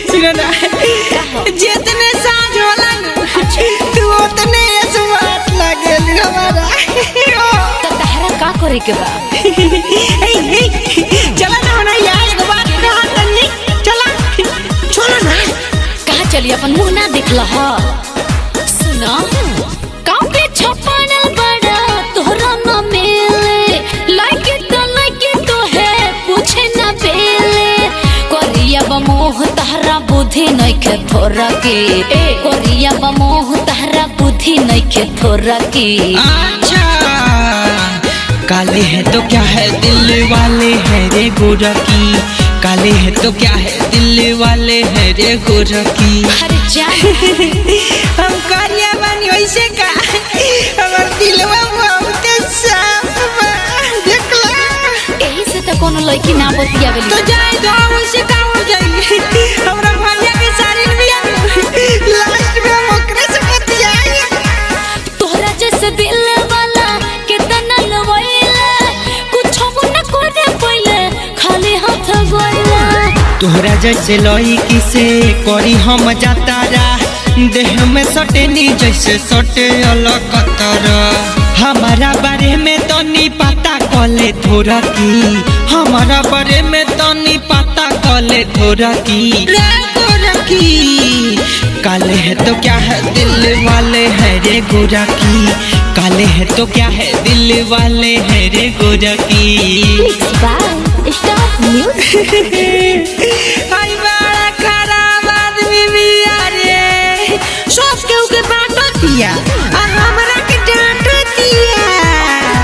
सुनो ना जितने साँझ होला तू उतने स्मार्ट लागेल हमारा। तो तहरा का करे के बा? चला ना होना यार एक बात कहा तन्नी चला छोड़ो ना। कहाँ चली अपन मुँह ना दिखला हा? सुना काऊ के छपानल बड़ा तोहरा ना मिले लाइक तो है पूछे ना पेले कोरिया बमोह तहरा बुद्धि नइखे थोरा के कोरिया बमोह तहरा बुद्धि नइखे थोरा के। अच्छा काले है तो क्या है दिल वाले है रे गोरकी, काले है तो क्या है दिल वाले है रे गोरकी। अरे जा हम कालिया बनी वैसे का हमार दिलवा बहुत साफ बा देखला। यही से तो कोनो लड़की ना बतियावेली। तो जाए दो वैसे का हो जाई हमरा भैया के सारी बिया लास्ट में हम ओकरे से बतियाई। तोहरा जैसे दिल वाला कितना लवैला कुछ हम न करे पहिले खाली हाथ गोइला। तोहरा जैसे लड़की से करी हम जातारा देह में सटेनी जैसे सटे अलग कतरा। हमारा बारे में तो नहीं पता कले थोड़ा की, हमारा बारे में तो नहीं पता कले थोड़ा की रे गोरकी। काले है तो क्या है दिल वाले है रे गोरकी, काले है तो क्या है दिल वाले है रे गोरकी। Start music. हाय बड़ा खराब आदमी भी यारे सब के उके बांट दिया आ हमरा के डांट दिया।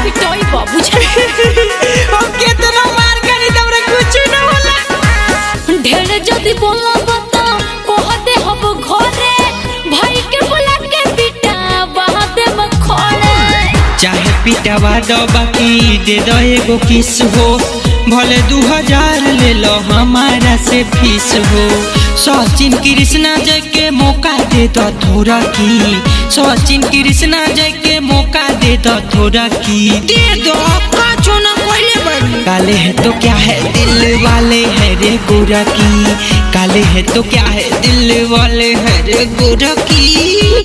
पिटोई बाबू ओ केतना मार करी तमरे कुछ न होला। ढेर जदी बोला बता कह दे हम घरे भाई के बोला के पिटा बहादे मखोड़े। चाहे पिटावा दो बाकी दे दो एगो किस हो, भले 2000 ले लो हमारा से फीस हो। सचिन कृष्णा जय के मौका दे दो थोड़ा की, सचिन कृष्णा जय के मौका दे दो थोड़ा की दे दो का चुना पहले बड़ी। काले है तो क्या है दिल वाले है रे गोरकी, काले है तो क्या है दिल वाले है रे गोरकी।